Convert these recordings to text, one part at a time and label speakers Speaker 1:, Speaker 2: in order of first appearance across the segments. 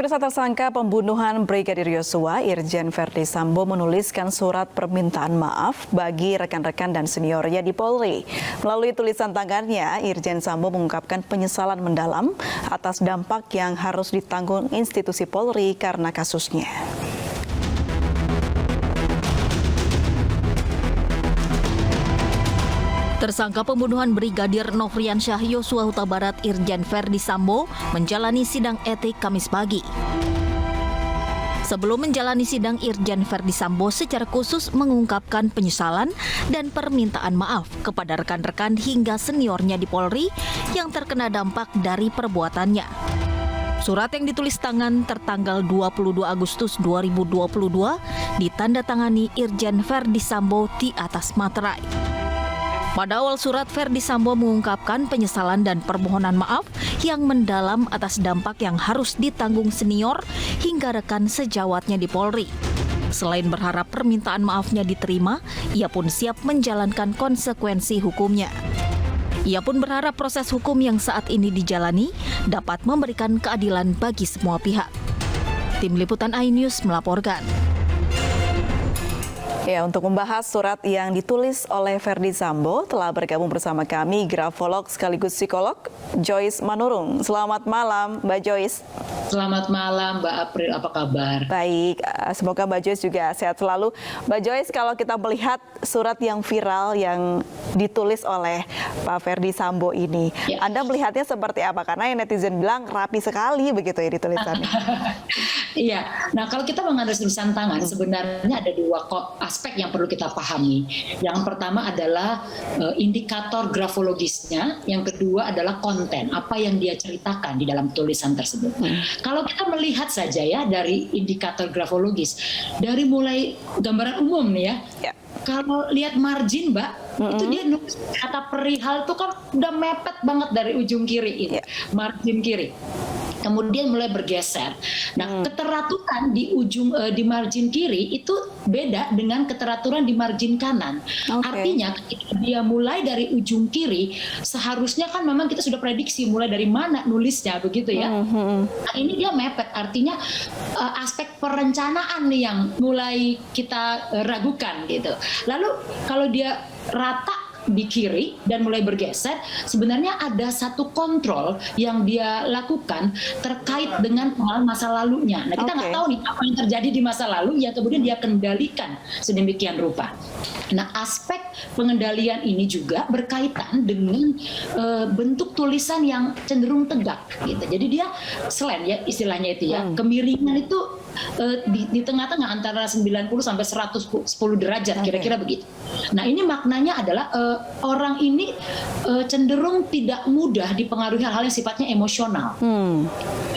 Speaker 1: Pemirsa, tersangka pembunuhan Brigadir Yosua, Irjen Verdi Sambo menuliskan surat permintaan maaf bagi rekan-rekan dan seniornya di Polri. Melalui tulisan tangannya, Irjen Sambo mengungkapkan penyesalan mendalam atas dampak yang harus ditanggung institusi Polri karena kasusnya.
Speaker 2: Tersangka pembunuhan Brigadir Nofriansyah Yosua Huta Barat Irjen Verdi Sambo menjalani sidang etik Kamis pagi. Sebelum menjalani sidang, Irjen Verdi Sambo secara khusus mengungkapkan penyesalan dan permintaan maaf kepada rekan-rekan hingga seniornya di Polri yang terkena dampak dari perbuatannya. Surat yang ditulis tangan tertanggal 22 Agustus 2022 ditandatangani Irjen Verdi Sambo di atas materai. Pada awal surat, Verdi Sambo mengungkapkan penyesalan dan permohonan maaf yang mendalam atas dampak yang harus ditanggung senior hingga rekan sejawatnya di Polri. Selain berharap permintaan maafnya diterima, ia pun siap menjalankan konsekuensi hukumnya. Ia pun berharap proses hukum yang saat ini dijalani dapat memberikan keadilan bagi semua pihak. Tim Liputan iNews melaporkan.
Speaker 1: Ya, untuk membahas surat yang ditulis oleh Verdi Sambo telah bergabung bersama kami grafolog sekaligus psikolog Joyce Manurung. Selamat malam, Mbak Joyce.
Speaker 3: Selamat malam, Mbak April. Apa kabar?
Speaker 1: Baik, semoga Mbak Joyce juga sehat selalu. Mbak Joyce, kalau kita melihat surat yang viral yang ditulis oleh Pak Verdi Sambo ini, ya, Anda melihatnya seperti apa? Karena yang netizen bilang rapi sekali begitu ya ditulisannya.
Speaker 3: Iya, nah kalau kita menganalisis tulisan tangan, sebenarnya ada dua aspek yang perlu kita pahami. Yang pertama adalah indikator grafologisnya, yang kedua adalah konten, apa yang dia ceritakan di dalam tulisan tersebut. Kalau kita melihat saja ya dari indikator grafologis, dari mulai gambaran umum nih ya. Kalau lihat margin, Mbak, itu dia nulis kata perihal itu kan udah mepet banget dari ujung kiri ini, margin kiri. Kemudian mulai bergeser. Nah, keteraturan di ujung di margin kiri itu beda dengan keteraturan di margin kanan. Artinya ketika dia mulai dari ujung kiri, seharusnya kan memang kita sudah prediksi mulai dari mana nulisnya begitu ya. Nah, ini dia mepet, artinya aspek perencanaan nih yang mulai kita ragukan gitu. Lalu kalau dia rata di kiri dan mulai bergeser, sebenarnya ada satu kontrol yang dia lakukan terkait dengan pengalaman masa lalunya. Nah, kita nggak tahu nih apa yang terjadi di masa lalu yang kemudian dia kendalikan sedemikian rupa. Nah, aspek pengendalian ini juga berkaitan dengan bentuk tulisan yang cenderung tegak gitu. Jadi dia slant ya istilahnya itu ya. Kemiringan itu di tengah-tengah antara 90 sampai 110 derajat kira-kira begitu. Nah, ini maknanya adalah orang ini cenderung tidak mudah dipengaruhi hal-hal yang sifatnya emosional.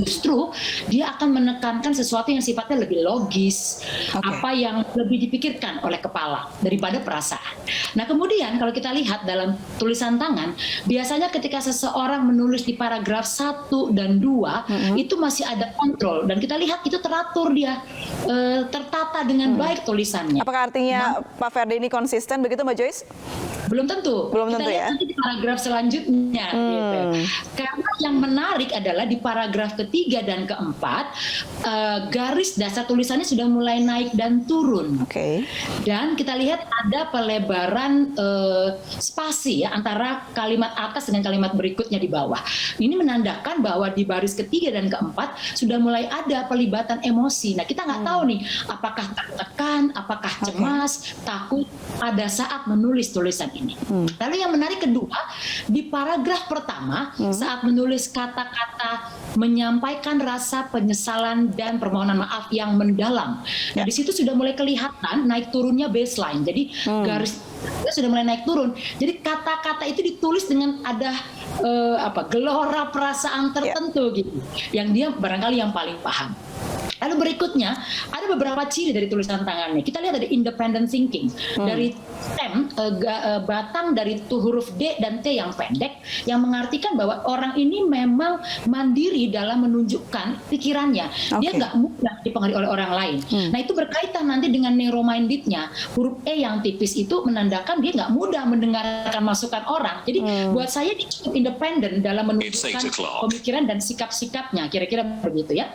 Speaker 3: Justru dia akan menekankan sesuatu yang sifatnya lebih logis, apa yang lebih dipikirkan oleh kepala daripada perasaan. Nah, kemudian kalau kita lihat dalam tulisan tangan, biasanya ketika seseorang menulis di paragraf 1 dan 2, itu masih ada kontrol dan kita lihat itu teratur dia, tertata dengan baik tulisannya.
Speaker 1: Apakah artinya Pak Verdi ini konsisten begitu, Mbak Joyce?
Speaker 3: Belum tentu.
Speaker 1: Belum
Speaker 3: kita
Speaker 1: tentu
Speaker 3: lihat
Speaker 1: ya.
Speaker 3: nanti di paragraf selanjutnya. Gitu. Karena yang menarik adalah di paragraf ketiga dan keempat, garis dasar tulisannya sudah mulai naik dan turun. Dan kita lihat ada pelebaran spasi ya, antara kalimat atas dengan kalimat berikutnya di bawah. Ini menandakan bahwa di baris ketiga dan keempat sudah mulai ada pelibatan emosi. Nah, kita nggak tahu nih apakah tertekan, apakah cemas, takut pada saat menulis tulisan ini. Lalu yang menarik kedua, di paragraf pertama saat menulis kata-kata menyampaikan rasa penyesalan dan permohonan maaf yang mendalam. Nah, di situ sudah mulai kelihatan naik turunnya baseline. Jadi garis sudah mulai naik turun. Jadi kata-kata itu ditulis dengan ada gelora perasaan tertentu gitu. Yang dia barangkali yang paling paham. Lalu berikutnya ada beberapa ciri dari tulisan tangannya. Kita lihat ada independent thinking dari stem batang dari huruf D dan T yang pendek, yang mengartikan bahwa orang ini memang mandiri dalam menunjukkan pikirannya. Dia nggak mudah dipengaruhi oleh orang lain. Nah itu berkaitan nanti dengan narrow-mindednya. Huruf E yang tipis itu menandakan dia nggak mudah mendengarkan masukan orang. Jadi buat saya dia cukup independen dalam menunjukkan pemikiran dan sikap-sikapnya. Kira-kira begitu ya.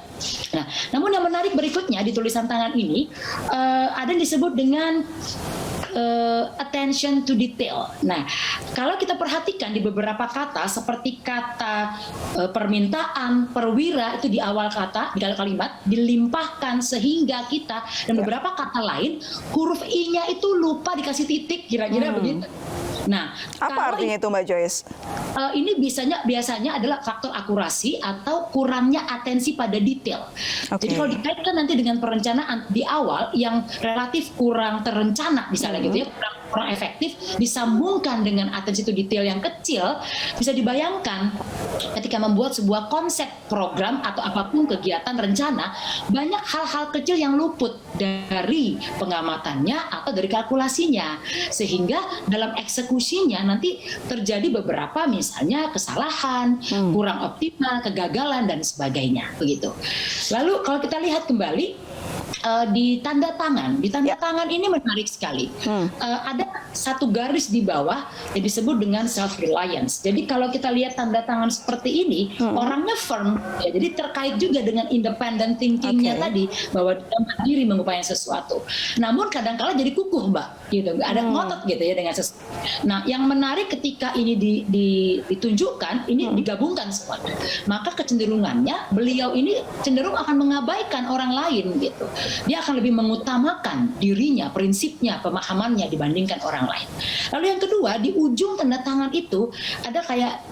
Speaker 3: Nah, namun yang menarik berikutnya di tulisan tangan ini ada yang disebut dengan attention to detail. Nah, kalau kita perhatikan di beberapa kata seperti kata permintaan, perwira itu di awal kata, di dalam kalimat dilimpahkan sehingga kita, dan beberapa kata lain huruf I-nya itu lupa dikasih titik, kira-kira begitu. Nah,
Speaker 1: apa artinya itu Mbak Joyce?
Speaker 3: Ini biasanya adalah faktor akurasi atau kurangnya atensi pada detail. Jadi kalau dikaitkan nanti dengan perencanaan di awal yang relatif kurang terencana misalnya gitu ya, kurang efektif, disambungkan dengan atensi to detail yang kecil, bisa dibayangkan ketika membuat sebuah konsep program atau apapun kegiatan rencana, banyak hal-hal kecil yang luput dari pengamatannya atau dari kalkulasinya, sehingga dalam eksekusinya nanti terjadi beberapa misalnya kesalahan, kurang optimal, kegagalan dan sebagainya begitu. Lalu kalau kita lihat kembali di tanda tangan, tangan ini menarik sekali. Ada satu garis di bawah yang disebut dengan self reliance. Jadi kalau kita lihat tanda tangan seperti ini, orangnya firm, ya, jadi terkait juga dengan independent thinkingnya tadi, bahwa dia mandiri mengupayakan sesuatu. Namun kadang-kala jadi kukuh, Mbak, gitu, ada ngotot gitu ya dengan sesuatu. Nah, yang menarik ketika ini ditunjukkan, ini digabungkan semua, maka kecenderungannya beliau ini cenderung akan mengabaikan orang lain gitu. Dia akan lebih mengutamakan dirinya, prinsipnya, pemahamannya dibandingkan orang lain. Lalu yang kedua, di ujung tanda tangan itu ada kayak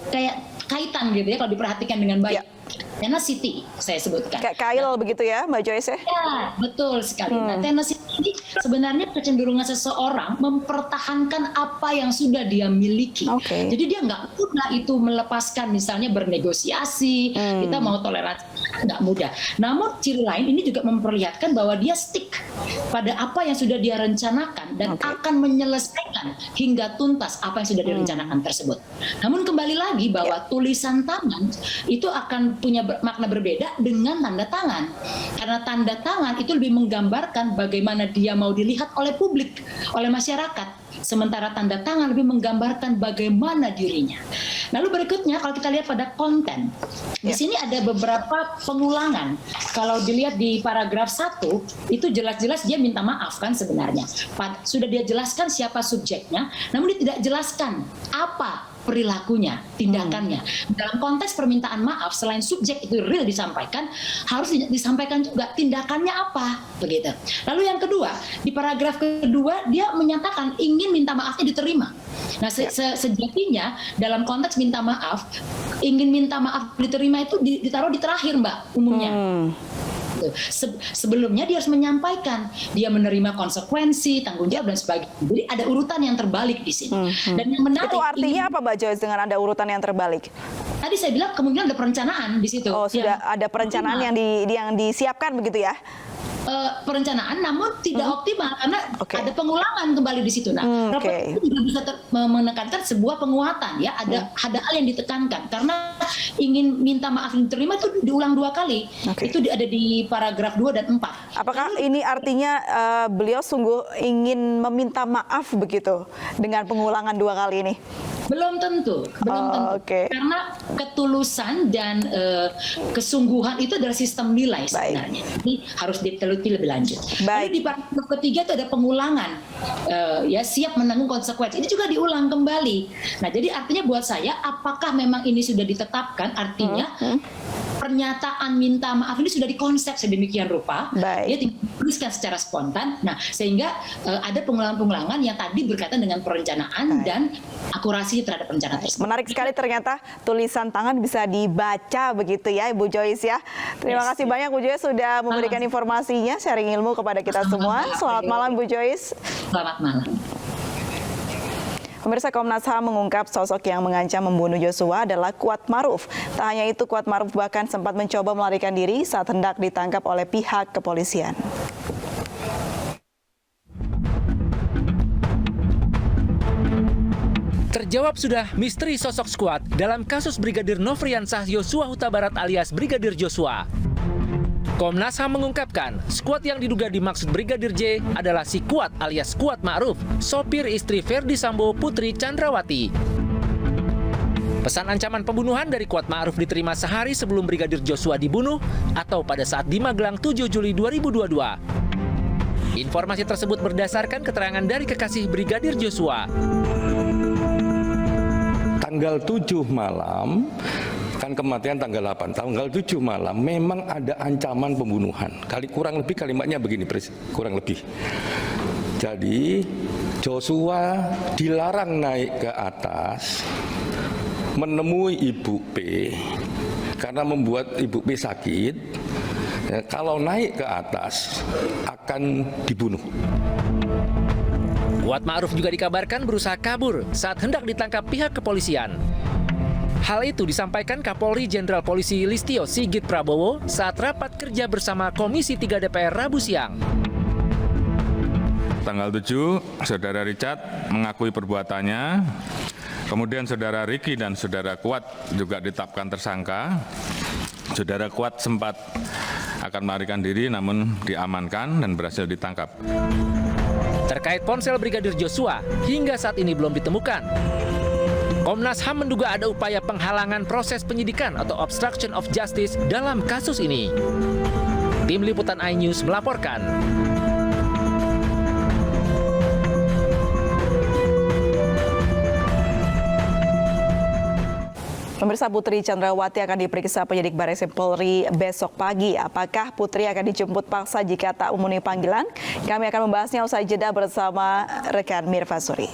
Speaker 3: kaitan gitu ya kalau diperhatikan dengan baik. Tenacity saya sebutkan.
Speaker 1: Kayak kail begitu ya Mbak Joyce ya?
Speaker 3: Ya, betul sekali. Nah, tenacity ini sebenarnya kecenderungan seseorang mempertahankan apa yang sudah dia miliki. Jadi dia nggak mudah itu melepaskan, misalnya bernegosiasi, kita mau toleransi, nggak mudah. Namun ciri lain ini juga memperlihatkan bahwa dia stick pada apa yang sudah dia rencanakan dan akan menyelesaikan hingga tuntas apa yang sudah direncanakan tersebut. Namun kembali lagi bahwa tulisan tangan itu akan punya makna berbeda dengan tanda tangan. Karena tanda tangan itu lebih menggambarkan bagaimana dia mau dilihat oleh publik, oleh masyarakat. Sementara tanda tangan lebih menggambarkan bagaimana dirinya. Lalu berikutnya kalau kita lihat pada konten, di sini ada beberapa pengulangan. Kalau dilihat di paragraf 1, itu jelas-jelas dia minta maaf kan sebenarnya. Sudah dia jelaskan siapa subjeknya, namun dia tidak jelaskan apa perilakunya, tindakannya. Dalam konteks permintaan maaf, selain subjek itu real disampaikan, harus disampaikan juga tindakannya apa, begitu. Lalu yang kedua, di paragraf kedua dia menyatakan ingin minta maafnya diterima. Nah, sejatinya dalam konteks minta maaf, ingin minta maaf diterima itu ditaruh di terakhir, Mbak, umumnya. Sebelumnya dia harus menyampaikan dia menerima konsekuensi, tanggung jawab dan sebagainya. Jadi ada urutan yang terbalik di sini. Dan yang menarik,
Speaker 1: itu artinya apa Mbak Joyce dengan ada urutan yang terbalik?
Speaker 3: Tadi saya bilang kemungkinan ada perencanaan di situ.
Speaker 1: Oh, sudah ada perencanaan yang disiapkan begitu ya?
Speaker 3: Perencanaan namun tidak optimal karena ada pengulangan kembali di situ. Nah, rapat itu juga bisa menekankan sebuah penguatan ya, ada hal yang ditekankan karena ingin minta maaf diterima itu diulang 2 kali. Itu ada di paragraf 2 dan 4.
Speaker 1: Apakah ini artinya beliau sungguh ingin meminta maaf begitu dengan pengulangan 2 kali ini?
Speaker 3: Belum tentu. Karena ketulusan dan kesungguhan itu adalah sistem nilai sebenarnya. Ini harus diteliti lebih lanjut. Lalu di paragraf ketiga itu ada pengulangan, ya siap menanggung konsekuensi. Ini juga diulang kembali. Nah, jadi artinya buat saya, apakah memang ini sudah ditetapkan? Artinya pernyataan minta maaf ini sudah dikonsep sedemikian rupa, dia dituliskan secara spontan. Nah, sehingga ada pengulangan-pengulangan yang tadi berkaitan dengan perencanaan dan akurasi terhadap perencanaan tersebut.
Speaker 1: Menarik sekali ternyata tulisan tangan bisa dibaca begitu ya Ibu Joyce ya. Terima kasih banyak Bu Joyce sudah memberikan informasinya, sharing ilmu kepada kita semua. Selamat malam Bu Joyce.
Speaker 3: Selamat malam.
Speaker 1: Pemirsa, Komnas HAM mengungkap sosok yang mengancam membunuh Joshua adalah Kuat Maruf. Tak hanya itu, Kuat Maruf bahkan sempat mencoba melarikan diri saat hendak ditangkap oleh pihak kepolisian.
Speaker 4: Terjawab sudah misteri sosok Skuad dalam kasus Brigadir Nofriansah Yosua Huta Barat alias Brigadir Joshua. Komnas HAM mengungkapkan, Skuad yang diduga dimaksud Brigadir J adalah si Kuat alias Kuat Ma'ruf, sopir istri Ferdi Sambo Putri Chandrawati. Pesan ancaman pembunuhan dari Kuat Ma'ruf diterima sehari sebelum Brigadir Joshua dibunuh atau pada saat di Magelang 7 Juli 2022. Informasi tersebut berdasarkan keterangan dari kekasih Brigadir Joshua.
Speaker 5: Tanggal 7 malam, kan kematian tanggal 8, tanggal 7 malam memang ada ancaman pembunuhan. Kurang lebih kalimatnya begini, kurang lebih. Jadi Joshua dilarang naik ke atas menemui Ibu P karena membuat Ibu P sakit. Ya, kalau naik ke atas akan dibunuh.
Speaker 4: Kuat Ma'ruf juga dikabarkan berusaha kabur saat hendak ditangkap pihak kepolisian. Hal itu disampaikan Kapolri Jenderal Polisi Listio Sigit Prabowo saat rapat kerja bersama Komisi 3 DPR Rabu siang.
Speaker 6: Tanggal 7, Saudara Richard mengakui perbuatannya. Kemudian Saudara Riki dan Saudara Kuat juga ditetapkan tersangka. Saudara Kuat sempat akan melarikan diri namun diamankan dan berhasil ditangkap.
Speaker 4: Terkait ponsel Brigadir Joshua, hingga saat ini belum ditemukan. Komnas HAM menduga ada upaya penghalangan proses penyidikan atau obstruction of justice dalam kasus ini. Tim Liputan iNews melaporkan.
Speaker 1: Pemirsa, Putri Chandrawati akan diperiksa penyidik Bareskrim Polri besok pagi. Apakah Putri akan dijemput paksa jika tak memenuhi panggilan? Kami akan membahasnya usai jeda bersama rekan Mirva Suri.